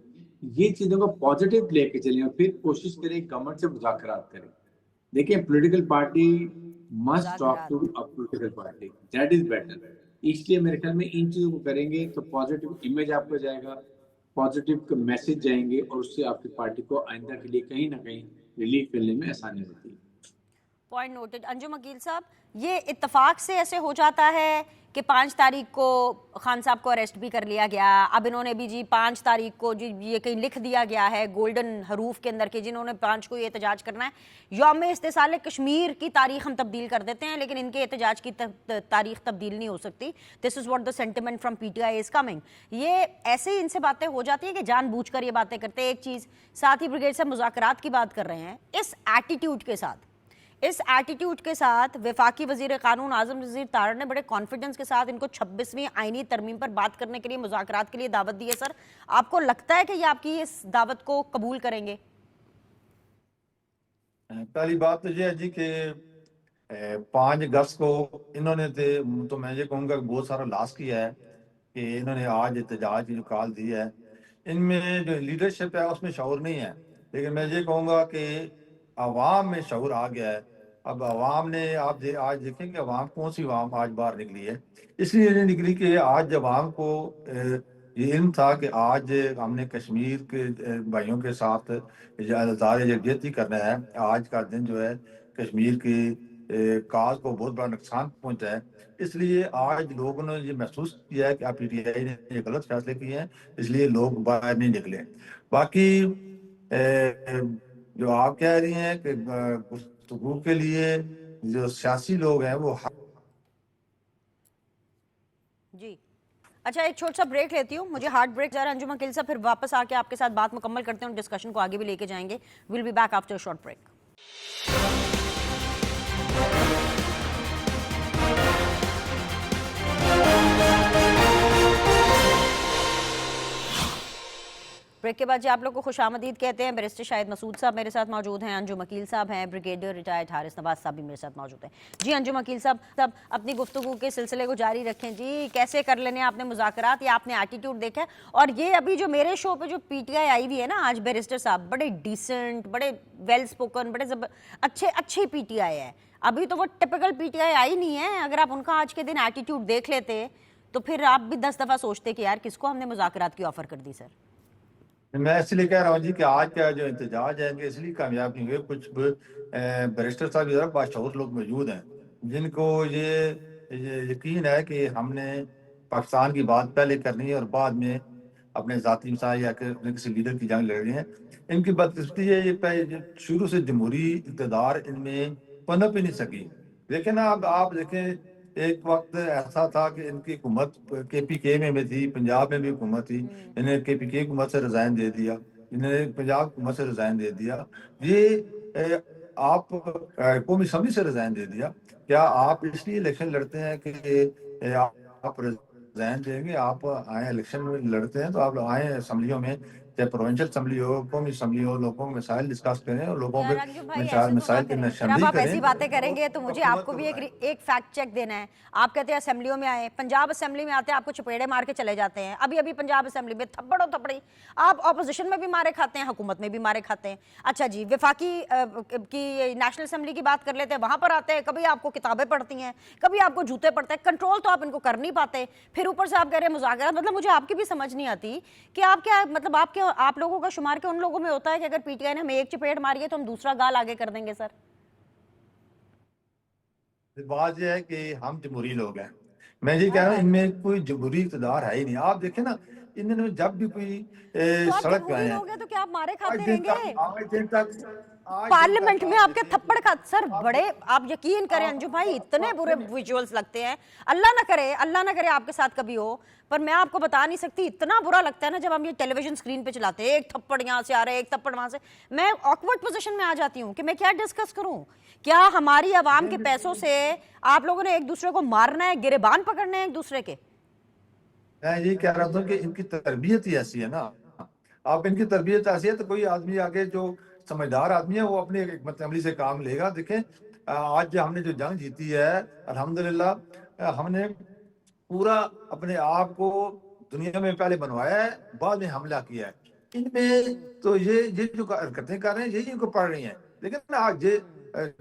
ये चीज़ों को पॉजिटिव लेके चलें और फिर कोशिश करें गवर्नमेंट से मुज़ाकरात करें। देखिए, political party must talk to a political party, that is better. इसलिए मेरे ख्याल में इन चीज़ों को करेंगे तो पॉजिटिव इमेज आपको जाएगा, पॉजिटिव मैसेज जाएंगे, और उससे आपकी पार्टी को आइंदा के लिए कहीं ना कहीं रिलीफ मिलने में आसानी होती है। Point noted. अंजुम अकील साहब, ये इत्तेफाक से ऐसे हो जाता है कि 5 तारीख को खान साहब को अरेस्ट भी कर लिया गया, अब इन्होंने भी जी 5 तारीख को जी ये कहीं लिख दिया गया है गोल्डन हरूफ के अंदर कि जिन्होंने 5 को ये एहतजाज करना है, यौम इस्तिसाल कश्मीर की तारीख हम तब्दील कर देते हैं, लेकिन इनके एहतजाज की तारीख तब्दील नहीं हो सकती। This is what the sentiment from PTI is coming. ये ऐसे ही इनसे बातें हो जाती हैं कि जानबूझकर ये बातें करते हैं। एक चीज़ साथ ही ब्रिगेड साहब मुज़ाकरात की बात कर रहे हैं, इस एटीट्यूड के साथ, اس ایٹیٹیوڈ کے ساتھ وفاقی وزیر قانون اعظم نذیر تارڑ نے بڑے کانفیڈنس کے ساتھ ان کو 26ویں آئینی ترمیم پر بات کرنے کے لیے مذاکرات کے لیے دعوت دی ہے سر، آپ کو لگتا ہے کہ یہ آپ کی اس دعوت کو قبول کریں گے؟ پہلی بات تو یہ ہے جی کہ 5 اگست کو انہوں نے تو میں یہ کہوں گا کہ بہت سارا لاس کیا ہے کہ انہوں نے آج احتجاج کی جو کال دی ہے، ان میں جو لیڈرشپ ہے اس میں شعور نہیں ہے، لیکن میں یہ کہوں گا کہ عوام میں شعور آ گیا ہے۔ اب عوام نے آپ آج دیکھیں کہ عوام کون سی عوام آج باہر نکلی ہے، اس لیے نہیں نکلی کہ آج عوام کو یہ علم تھا کہ آج ہم نے کشمیر کے بھائیوں کے ساتھ اظہار یکجہتی کرنا ہے۔ آج کا دن جو ہے کشمیر کی کاز کو بہت بڑا نقصان پہنچا ہے، اس لیے آج لوگوں نے یہ محسوس کیا ہے کہ آپ پی ٹی آئی نے یہ غلط فیصلے کیے ہیں، اس لیے لوگ باہر نہیں نکلے۔ باقی جو آپ کہہ رہی ہیں کہ گفتگو کے لیے جو سیاسی لوگ ہیں وہ جی اچھا، ایک چھوٹا سا بریک لیتی ہوں، مجھے ہارٹ بریک جا رہا ہے انجم عقیل صاحب، پھر واپس آ کے آپ کے ساتھ بات مکمل کرتے ہیں اور ڈسکشن کو آگے بھی لے کے جائیں گے۔ We'll be back after short break. Break کے بعد جی آپ لوگ کو خوش آمدید کہتے ہیں۔ بیرسٹر شاہد مسعود صاحب میرے ساتھ موجود ہیں، انجم عقیل صاحب ہیں، بریگیڈیئر ریٹائرڈ حارث نواز صاحب بھی میرے ساتھ موجود ہیں۔ جی انجم عقیل صاحب اپنی گفتگو کے سلسلے کو جاری رکھیں جی، کیسے کر لینے آپ نے مذاکرات یا آپ نے ایٹیٹیوڈ دیکھا ہے؟ اور یہ ابھی جو میرے شو پہ جو پی ٹی آئی آئی ہوئی ہے نا آج، بیرسٹر صاحب بڑے ڈیسنٹ، بڑے ویل سپوکن، بڑے اچھی پی ٹی آئی ہے، ابھی تو وہ ٹپیکل پی ٹی آئی آئی نہیں ہے۔ اگر آپ ان کا آج کے دن ایٹیٹیوڈ دیکھ لیتے تو پھر آپ بھی 10 دفعہ سوچتے کہ یار کس کو ہم نے مذاکرات کی آفر کر دی سر۔ میں اس لیے کہہ رہا ہوں جی کہ آج کا جو احتجاج ہے کہ اس لیے کامیاب نہیں ہوئے، کچھ بیرسٹر صاحب کی طرف باشعور لوگ موجود ہیں جن کو یہ یقین ہے کہ ہم نے پاکستان کی بات پہلے کرنی ہے اور بعد میں اپنے ذاتی مسائل یا کسی لیڈر کی جنگ لڑنی ہے۔ ان کی بدقسمتی ہے یہ شروع سے جمہوری اقتدار ان میں پنپ ہی نہیں سکی۔ دیکھیں نا آپ دیکھیں، ایک وقت ایسا تھا کہ ان کی حکومت کے پی کے میں تھی، پنجاب میں بھی حکومت تھی، انہیں کے پی کے حکومت سے ریزائن دے دیا، انہیں پنجاب حکومت سے ریزائن دے دیا، یہ آپ قومی اسمبلی سے ریزائن دے دیا۔ کیا آپ اس لیے الیکشن لڑتے ہیں کہ آپ ریزائن دیں گے؟ آپ آئیں الیکشن میں لڑتے ہیں تو آپ آئیں اسمبلیوں میں، چاہے پروونشل اسمبلی ہو، قومی اسمبلی ہو، لوگوں کے مسائل ڈسکس کریں اور لوگوں کے مسائل کی نشاندہی جب آپ کریں۔ ایسی باتیں کریں گے تو مجھے آپ کو بھی ایک فیکٹ چیک دینا ہے۔ آپ کہتے ہیں اسمبلیوں میں آئے، پنجاب اسمبلی میں آتے ہیں آپ کو چپیڑے مار کے چلے جاتے ہیں، ابھی پنجاب اسمبلی میں تھپڑوں تھپڑی، آپ اپوزیشن میں بھی مارے کھاتے ہیں، حکومت میں بھی مارے کھاتے ہیں۔ اچھا جی، وفاقی کی نیشنل اسمبلی کی بات کر لیتے ہیں، وہاں پر آتے ہیں، کبھی آپ کو کتابیں پڑھتی ہیں، کبھی آپ کو جوتے پڑتے ہیں، کنٹرول تو آپ ان کو کر نہیں پاتے، پھر اوپر سے آپ کہہ رہے ہیں مذاکرات۔ مطلب مجھے آپ کی بھی سمجھ نہیں آتی کہ آپ کیا مطلب آپ لوگوں کا شمار کے ان لوگوں میں ہوتا ہے کہ اگر پی ٹی آئی نے ہمیں ایک چپیڑ ماری ہے تو ہم دوسرا گال آگے کر دیں گے سر؟ بات یہ ہے کہ ہم جمہوری لوگ ہیں، میں یہ کہہ رہا ہوں ان میں کوئی جمہوری اقتدار ہے ہی نہیں۔ آپ دیکھیں نا، انہوں نے جب بھی کوئی سڑک پہ آئے ہیں، لوگ ہیں تو کیا آپ مارے کھاتے آج رہیں دن گے؟ تک پارلیمنٹ میں آپ کے تھپڑ کا سر بڑے، آپ یقین کریں انجو بھائی اتنے برے ویژولز لگتے ہیں، اللہ نہ کرے آپ کے ساتھ کبھی ہو، پر میں آپ کو بتا نہیں سکتی اتنا برا لگتا ہے نا جب ہم یہ ٹیلی ویژن اسکرین پہ چلاتے ہیں، ایک تھپڑ یہاں سے آ رہا ہے، ایک تھپڑ وہاں سے، میں آکورڈ پوزیشن میں آ جاتی ہوں کہ میں کیا ڈسکس کروں۔ کیا ہماری عوام کے پیسوں سے آپ لوگوں نے ایک دوسرے کو مارنا ہے، گریبان پکڑنے ہیں ایک دوسرے کے؟ میں یہ کہہ رہا ہوں کہ ان کی تربیت ہی ایسی ہے نا، آپ ان کی تربیت ایسی ہے تو کوئی آدمی آگے جو سمجھدار آدمی ہے وہ اپنی حکمت عملی سے کام لے گا۔ دیکھیں آج ہم نے جو جنگ جیتی ہے الحمدللہ، ہم نے پورا اپنے آپ کو دنیا میں پہلے بنوایا ہے، بعد میں حملہ کیا ہے۔ ان میں تو یہ جو حرکتیں کر رہے ہیں یہی ان کو پڑھ رہی ہیں، لیکن آج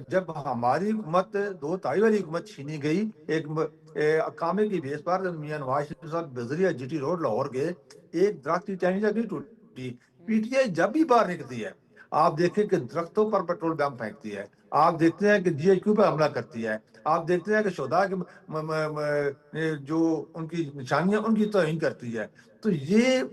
جب ہماری حکومت 2 تائی والی حکومت چھینی گئی ایک اقامے کی بیس پر، میاں نواز شریف صاحب بذریعہ جی ٹی روڈ لاہور کے، ایک درخت کی ٹہنی جب نہیں ٹوٹی۔ پی ٹی آئی جب بھی باہر نکلتی ہے آپ دیکھیں کہ درختوں پر پیٹرول بم پھینکتی ہے، آپ دیکھتے ہیں کہ جی ایچ کیو پر حملہ کرتی ہے، آپ دیکھتے ہیں کہ شہداء کے جو ان کی نشانیاں ان کی توہین کرتی ہے۔ تو یہ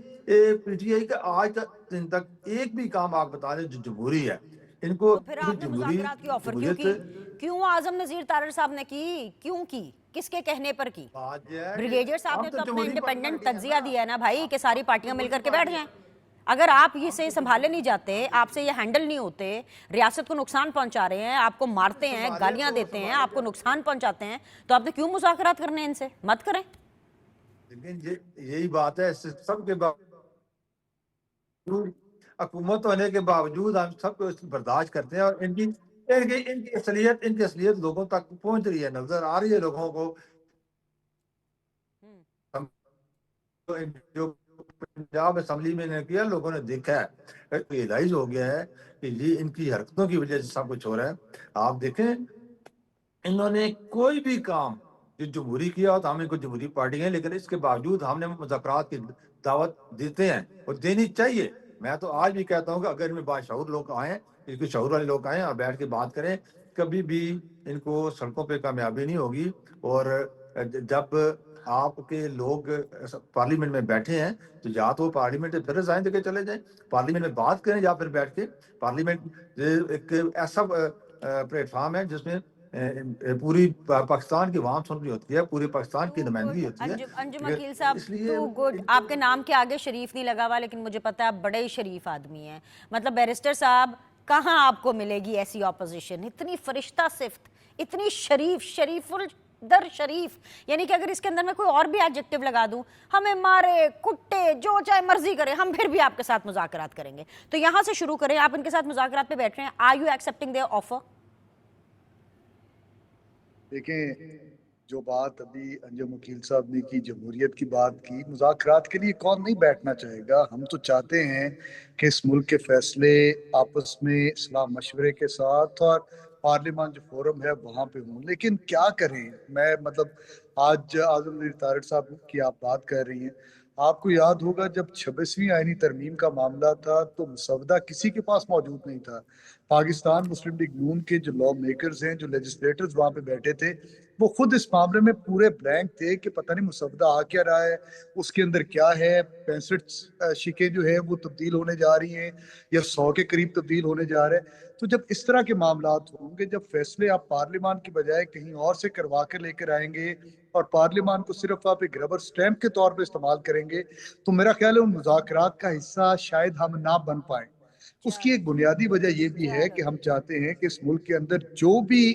پی ٹی آئی کا آج دن تک ایک بھی کام آپ بتا دیں جو جمہوری ہے، ان کو تو پھر آپ نے مذاکرات کی آفر کیوں کی؟ کیوں اعظم نذیر تارڑ صاحب نے کی؟ کیوں کی؟ کس کے کہنے پر کی؟ بریگیڈیئر صاحب نے تو اپنا انڈیپینڈنٹ تجزیہ دیا ہے نا بھائی کہ ساری پارٹیاں مل کر کے بیٹھ جائیں۔ اگر آپ یہ سے سنبھالے نہیں جاتے, آپ سے یہ ہینڈل نہیں ہوتے, ریاست کو نقصان پہنچا رہے ہیں, آپ کو مارتے ہیں, گالیاں دیتے ہیں, آپ کو نقصان پہنچاتے ہیں, تو آپ نے کیوں مذاکرات کرنے ہیں ان سے؟ مت کریں. لیکن یہی بات ہے, سب کے باوجود حکومت ہونے کے باوجود ہم سب کو برداشت کرتے ہیں, اور ان کی اصلیت لوگوں تک پہنچ رہی ہے, نظر آ رہی ہے لوگوں کو. جو پنجاب اسمبلی میں نے کیا, لوگوں نے دیکھا ہے, ریئلائز ہو گیا ہے کہ یہ ان کی حرکتوں کی وجہ سے سب کچھ ہو رہا ہے. آپ دیکھیں, انہوں نے کوئی بھی کام جو جمہوری کیا ہو, تو ہم ان کو جمہوری پارٹی ہیں, لیکن اس کے باوجود ہم نے مذاکرات کی دعوت دیتے ہیں اور دینی چاہیے. میں تو آج بھی کہتا ہوں کہ اگر ان میں باشعور لوگ آئیں, ان کے شعور والے لوگ آئیں اور بیٹھ کے بات کریں, کبھی بھی ان کو سڑکوں پہ کامیابی نہیں ہوگی. اور جب آپ کے لوگ پارلیمنٹ میں بیٹھے ہیں, تو یا تو پارلیمنٹ سے پھر ریزائن دے کے چلے جائیں, پارلیمنٹ میں بات کریں, یا پھر بیٹھ کے پارلیمنٹ ایک ایسا پلیٹ فارم ہے جس میں پوری پاکستان کی عوام سن رہی ہوتی ہے, پورے پاکستان کی نمائندگی ہوتی ہے. انجم عقیل صاحب, اس لیے ٹو گڈ. آپ کے نام کے آگے شریف نہیں لگا ہوا, لیکن مجھے پتا ہے آپ بڑے ہی شریف آدمی ہیں. مطلب بیرسٹر صاحب, کہاں آپ کو ملے گی ایسی اپوزیشن, اتنی فرشتہ صفت, اتنی شریف در شریف, یعنی کہ اگر اس کے اندر میں کوئی اور بھی ایڈجیکٹو لگا دوں, ہمیں مارے کٹے جو چاہے مرضی کرے, ہم پھر بھی آپ کے ساتھ مذاکرات کریں گے. تو یہاں سے شروع کریں, آپ ان کے ساتھ مذاکرات پہ بیٹھ رہے ہیں, are you accepting their offer? دیکھیں, جو بات ابھی انجم وکیل صاحب نے کی, جمہوریت کی بات کی, مذاکرات کے لیے کون نہیں بیٹھنا چاہے گا. ہم تو چاہتے ہیں کہ اس ملک کے فیصلے آپس میں اصلاح مشورے کے ساتھ اور پارلیمان جو فورم ہے وہاں پہ ہوں. لیکن کیا کریں, میں مطلب آج اعظم الدین طارق صاحب کی آپ بات کر رہی ہیں, آپ کو یاد ہوگا جب 26ویں آئینی ترمیم کا معاملہ تھا تو مسودہ کسی کے پاس موجود نہیں تھا. پاکستان مسلم لیگ نون کے جو لا میکرز ہیں, جو لیجسلیٹرز وہاں پہ بیٹھے تھے, وہ خود اس معاملے میں پورے بلینک تھے کہ پتہ نہیں مسودہ آ کیا رہا ہے, اس کے اندر کیا ہے. 65 شکیں جو ہے وہ تبدیل ہونے جا رہی ہیں, یا 100 کے قریب تبدیل ہونے جا رہے ہیں. تو جب اس طرح کے معاملات ہوں گے, جب فیصلے آپ پارلیمان کی بجائے کہیں اور سے کروا کے لے کر آئیں گے, اور پارلیمان کو صرف آپ ایک ربر سٹیمپ کے طور پہ استعمال کریں گے, تو میرا خیال ہے ان مذاکرات کا حصہ شاید ہم نہ بن پائیں. اس کی ایک بنیادی وجہ یہ بھی ہے کہ ہم چاہتے ہیں کہ اس ملک کے اندر جو بھی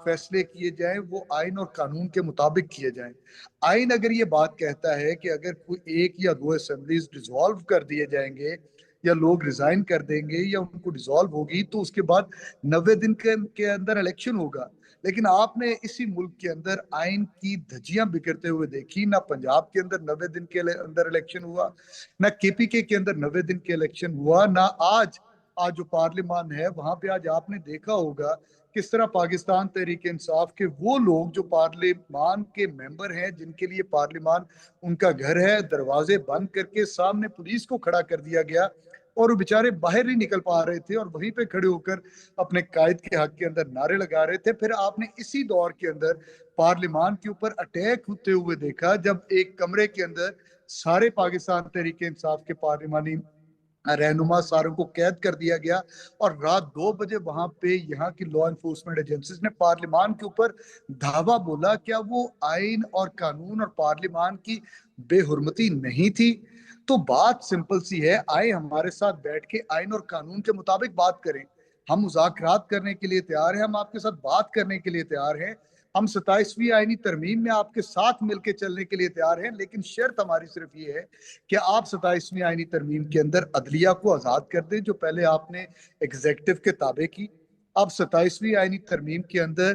فیصلے کیے جائیں وہ آئین اور قانون کے مطابق کیے جائیں. آئین اگر یہ بات کہتا ہے کہ اگر کوئی 1 یا 2 اسمبلیز ڈیزالو کر دیے جائیں گے, یا لوگ ریزائن کر دیں گے, یا ان کو ڈیزالو ہوگی, تو اس کے بعد 90 دن کے اندر الیکشن ہوگا. لیکن آپ نے اسی ملک کے اندر آئین کی دھجیاں بکھرتے ہوئے دیکھی. نہ پنجاب کے اندر 90 دن کے اندر الیکشن ہوا, نہ KPK کے اندر 90 دن کے الیکشن ہوا, نہ آج جو پارلیمان ہے وہاں پہ آج آپ نے دیکھا ہوگا کس طرح پاکستان تحریک انصاف کے وہ لوگ جو پارلیمان کے ممبر ہیں, جن کے لیے پارلیمان ان کا گھر ہے, دروازے بند کر کے سامنے پولیس کو کھڑا کر دیا گیا, اور وہ بیچارے باہر نہیں نکل پا رہے تھے, اور وہیں پہ کھڑے ہو کر اپنے قائد کے حق کے اندر نعرے لگا رہے تھے. پھر آپ نے اسی دور کے اندر پارلیمان کے اوپر اٹیک ہوتے ہوئے دیکھا, جب ایک کمرے کے اندر سارے پاکستان تحریک انصاف کے پارلیمانی رہنما ساروں کو قید کر دیا گیا, اور رات 2 بجے وہاں پہ یہاں کی لا انفورسمنٹ ایجنسیز نے پارلیمان کے اوپر دھاوا بولا. کیا وہ آئین اور قانون اور پارلیمان کی بے حرمتی نہیں تھی؟ تو بات سمپل سی ہے, آئے ہمارے ساتھ بیٹھ کے آئین اور قانون کے مطابق بات کریں. ہم مذاکرات کرنے کے لیے تیار ہیں, ہم آپ کے ساتھ بات کرنے کے لیے تیار ہیں, ہم 27ویں آئینی ترمیم میں آپ کے ساتھ مل کے چلنے کے لیے تیار ہیں. لیکن شرط ہماری صرف یہ ہے کہ آپ 27ویں آئینی ترمیم کے اندر عدلیہ کو آزاد کر دیں, جو پہلے آپ نے ایگزیکٹو کے تابع کی. اب 27ویں آئینی ترمیم کے اندر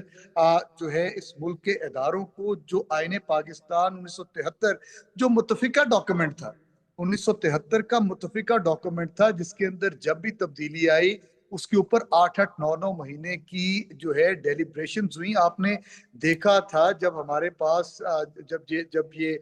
جو ہے اس ملک کے اداروں کو, جو آئین پاکستان 1973 جو متفقہ ڈاکومنٹ تھا, 1973 کا متفقہ ڈاکومنٹ تھا, جس کے اندر جب بھی تبدیلی آئی اس کے اوپر 8-8 9-9 مہینے کی جو ہے ڈیلیبریشنز ہوئی. آپ نے دیکھا تھا جب ہمارے پاس جب یہ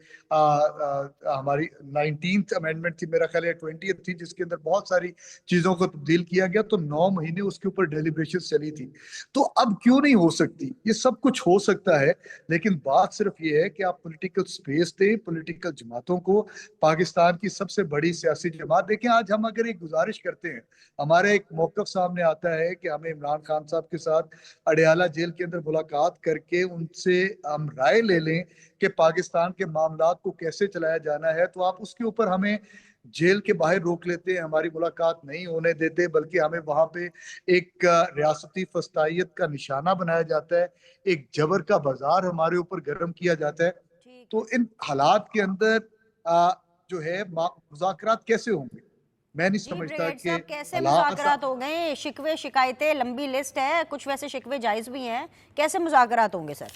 ہماری 19th امینڈمنٹ تھی, میرا خیال ہے 20th تھی, جس کے اندر بہت ساری چیزوں کو تبدیل کیا گیا, تو 9 مہینے اس کے اوپر ڈیلیبریشنز چلی تھی. تو اب کیوں نہیں ہو سکتی؟ یہ سب کچھ ہو سکتا ہے, لیکن بات صرف یہ ہے کہ آپ پولیٹیکل سپیس دیں پولیٹیکل جماعتوں کو. پاکستان کی سب سے بڑی سیاسی جماعت, دیکھیں آج ہم اگر ایک گزارش کرتے ہیں, ہمارا ایک موقف सामने आता है कि हमें इमरान खान साहब के साथ अडयाला जेल के अंदर मुलाकात करके उनसे हम राय ले लें कि पाकिस्तान के मामलात को कैसे चलाया जाना है, तो आप उसके ऊपर हमें जेल के बाहर रोक लेते हैं, हमारी मुलाकात नहीं होने देते, बल्कि हमें वहां पे एक रियासती फस्तायत का निशाना बनाया जाता है, एक जबर का बाजार हमारे ऊपर गर्म किया जाता है। ठीक तो है इन हालात के अंदर जो है मुज़ाकरात कैसे होंगे? मैं नहीं जी समझता ब्रिगेड कि साहब, कैसे हालात मुज़ाकरात हो गए? शिकवे शिकायतें लंबी लिस्ट है, कुछ वैसे शिकवे जायज़ भी हैं, कैसे मुज़ाकरात होंगे सर?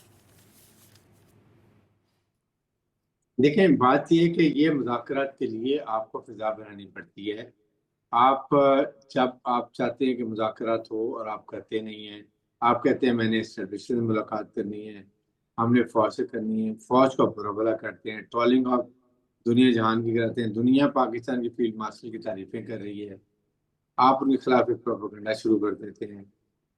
देखें, बात यह है कि ये मुज़ाकरात के लिए आपको फ़िज़ा बनानी पड़ती है। आप जब आप चाहते हैं कि मुज़ाकरात हो और आप करते नहीं हैं, आप कहते हैं मैंने एस्टेब्लिशमेंट से मुलाकात करनी है, हमने फ़ौज से करनी है, फ़ौज का बुरा भला करते हैं, ट्रोलिंग ऑफ दुनिया जहान की कराते हैं, दुनिया पाकिस्तान की फील्ड मार्शल की तारीफ़ें कर रही है, आप उनके खिलाफ एक प्रोपेगेंडा शुरू कर देते हैं।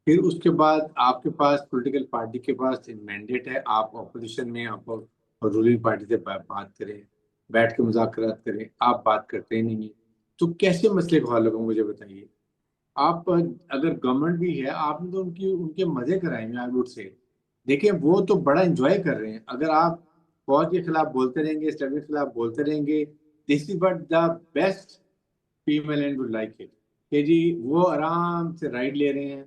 फिर उसके बाद आपके पास पॉलिटिकल पार्टी के पास मैंडेट है, आप अपोजिशन में आप और रूलिंग पार्टी से बात करें, बैठ के मुज़ाकरात करें, आप बात करते ही नहीं हैं। तो कैसे मसले को हल होगा मुझे बताइए? आप अगर गवर्नमेंट भी है, आपने तो उनके मज़े कराए हैं आई वुड से। देखिए, वो तो बड़ा एन्जॉय कर रहे हैं। अगर आप फ़ौज के खिलाफ बोलते रहेंगे, एस्टेब्लिशमेंट के खिलाफ बोलते रहेंगे, this is what the best female and would like it कि जी वो आराम से राइड ले रहे हैं,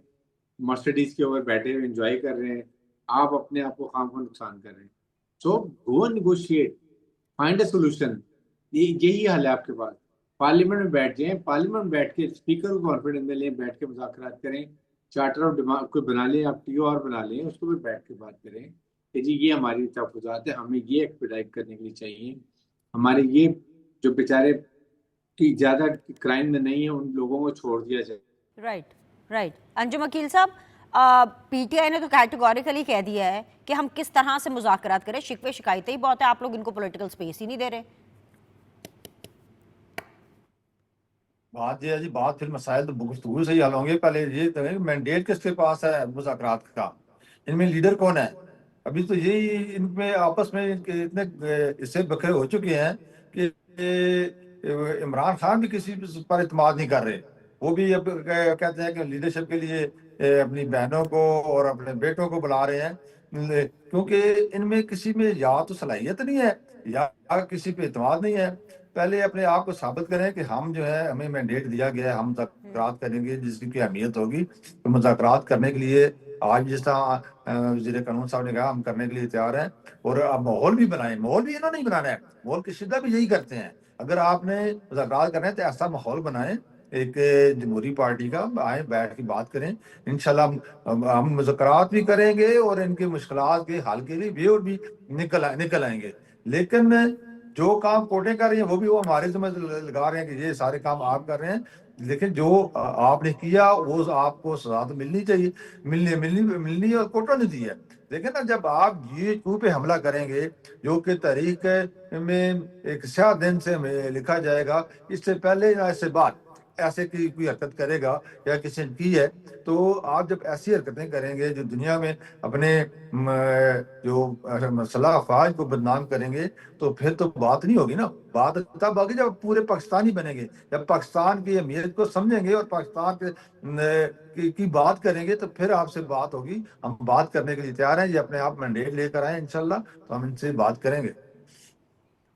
मर्सिडीज के ऊपर बैठे हुए एंजॉय कर रहे हैं, आप अपने आप को खाम खा नुकसान कर रहे हैं। सो गो नेगोशिएट, फाइंड अ सोल्यूशन। यही हल है आपके पास। पार्लियामेंट में बैठ जाएं, पार्लियामेंट में बैठ के स्पीकर को कॉन्फिडेंस में लें, बैठ के मुज़ाकरात करें, चार्टर ऑफ डिमांड कोई बना लें, आप टीओ और बना लें, उसको भी बैठ के बात करें कि जी ये हमारी तहफ़्फ़ुज़ात है, हमें ये एक्सपेडाइट करने के लिए चाहिए, हमारे ये जो बेचारे कि ज़्यादा क्राइम में नहीं है उन लोगों को छोड़ दिया जाए। राइट राइट अंजुम अकील साहब, पीटीआई ने तो कैटेगोरिकली कह दिया है कि हम किस तरह से मुज़ाकरात करें, शिकवे शिकायतें ही बहुत है, आप लोग इनको पॉलिटिकल स्पेस ही नहीं दे रहे। बात ये है जी, बात फिर मसाइल तो गुफ्तगू से ही हल होंगे। पहले ये तो है मैंडेट किसके पास है मुज़ाकरात का, इनमें लीडर कौन है? अभी तो यही इनमें आपस में इनके इतने इससे बखरे हो चुके हैं कि इमरान खान भी किसी पर इत्मीनान नहीं कर रहे। वो भी अब कहते हैं कि लीडरशिप के लिए अपनी बहनों को और अपने बेटों को बुला रहे हैं, क्योंकि इनमें किसी में या तो सलाहियत नहीं है या किसी पे इत्मीनान नहीं है। पहले अपने आप को साबित करें कि हम जो है, हमें मैंडेट दिया गया है, हम मुज़ाकरात करेंगे जिसकी अहमियत होगी। तो मुज़ाकरात करने के लिए आज जिस तरह वज़ीर कानून साहब ने कहा, हम करने के लिए तैयार हैं। और अब माहौल भी बनाएं, माहौल भी इन्होंने नहीं बनाना है, माहौल की शिद्दत भी यही करते हैं। अगर आपने मुज़ाकरात करना है तो ऐसा माहौल बनाएं, एक जमहूरी पार्टी का, आए बैठ के बात करें। इंशाल्लाह हम मुज़ाकरात भी करेंगे और इनकी मुश्किलात के हल के लिए भी और भी निकल आएंगे। लेकिन जो काम कोर्टें कर रही हैं वो हमारे ज़िम्मे लगा रहे हैं कि ये सारे काम आप कर रहे हैं। लेकिन जो आपने किया वो आपको सजा तो मिलनी चाहिए, मिलनी है, और कोर्टों ने दी है। लेकिन ना, जब आप ये टू पे हमला करेंगे जो कि तारीख में एक स्याह दिन से हमें लिखा जाएगा, इससे पहले या इससे बाद ऐसे की कोई हरकत करेगा या किसी ने की है, तो आप जब ऐसी हरकतें करेंगे जो दुनिया में अपने जो सलाह अफवाज को बदनाम करेंगे, तो फिर तो बात नहीं होगी ना। बात तब होगी जब पूरे पाकिस्तानी बनेंगे, जब पाकिस्तान की अहमियत को समझेंगे और पाकिस्तान की बात करेंगे, तो फिर आपसे बात होगी। हम बात करने के लिए तैयार हैं, ये अपने आप मैंडेट लेकर आए इंशाल्लाह, तो हम इनसे बात करेंगे।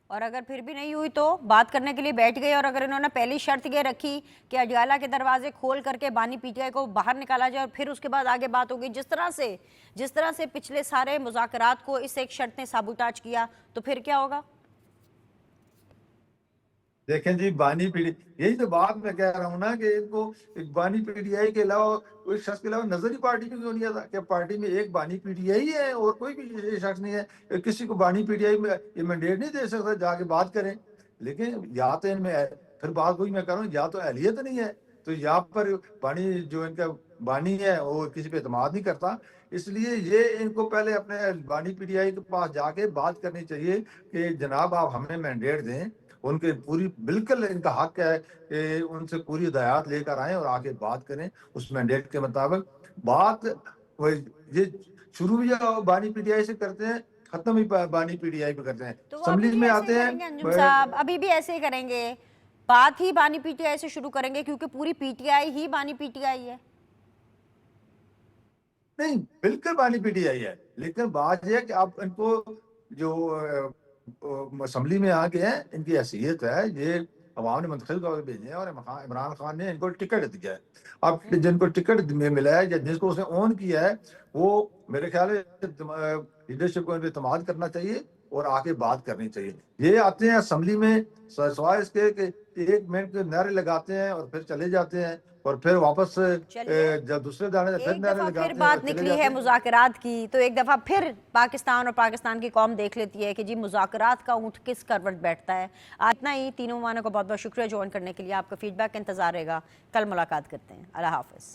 और अगर फिर भी नहीं हुई तो बात करने के लिए बैठ गए, और अगर इन्होंने पहली शर्त ये रखी कि अडयाला के दरवाजे खोल करके बानी पीटीआई को बाहर निकाला जाए और फिर उसके बाद आगे बात होगी, जिस तरह से पिछले सारे मुज़ाकरात को इस एक शर्त ने साबुताज किया, तो फिर क्या होगा? देखें जी, बानी पीढ़ी, यही तो बात मैं कह रहा हूँ ना कि इनको एक बानी पीटीआई के अलावा कोई शख्स के अलावा नजर ही पार्टी में क्यों नहीं आता? क्या पार्टी में एक बानी पीटीआई है और कोई भी शख्स नहीं है? किसी को बानी पीटीआई में ये मैंडेट नहीं दे सकता, जाके बात करें। लेकिन या तो इनमें फिर बात वही मैं कर रहा हूँ, या तो अहलियत नहीं है, तो यहाँ पर बानी जो इनका बानी है वो किसी पे एतमाद नहीं करता। इसलिए ये इनको पहले अपने बानी पीटीआई के पास जाके बात करनी चाहिए कि जनाब आप हमें मैंडेट दें। उनके पूरी बिल्कुल इनका हक है कि उनसे पूरी हिदायत लेकर आए और आके बात करें उस मैंडेट के मुताबिक। बात ये शुरू भी बानी पीटीआई से करते हैं, खत्म भी बानी पीटीआई पे करते हैं। तो वो अभी असेंबली भी में ऐसे ही आते करेंगे अंजुम साहब, हैं, अभी भी ऐसे ही करेंगे। बात ही बानी पीटीआई से शुरू करेंगे क्योंकि पूरी पीटीआई ही बानी पीटीआई है। नहीं, बिल्कुल बानी पीटीआई है, लेकिन बात यह है कि आप इनको जो असम्बली में आके हैं, इनकी हैसियत है, ये अवाम ने मुंतखब करके भेजे हैं और इमरान खान ने इनको टिकट दिया है। अब जिनको टिकट मिला है या जिसको उसने ऑन किया है, वो मेरे ख्याल में लीडरशिप को इन पे इत्मीनान करना चाहिए और आके बात करनी चाहिए। ये आते हैं असम्बली में सवाए इसके कि 1 मिनट के नारे लगाते हैं और फिर चले जाते हैं और फिर वापस जब दूसरे दाने फिर एक नारे दफा लगाते फिर हैं बात और चले निकली जाते है हैं। मुज़ाकरात की, तो एक दफा फिर पाकिस्तान और पाकिस्तान की कौम देख लेती है कि जी मुज़ाकरात का ऊँट किस करवट बैठता है। आज इतना ही। तीनों मानों को बहुत बहुत शुक्रिया ज्वाइन करने के लिए। आपका फीडबैक का इंतजार रहेगा। कल मुलाकात करते हैं। अल्लाह हाफिज़।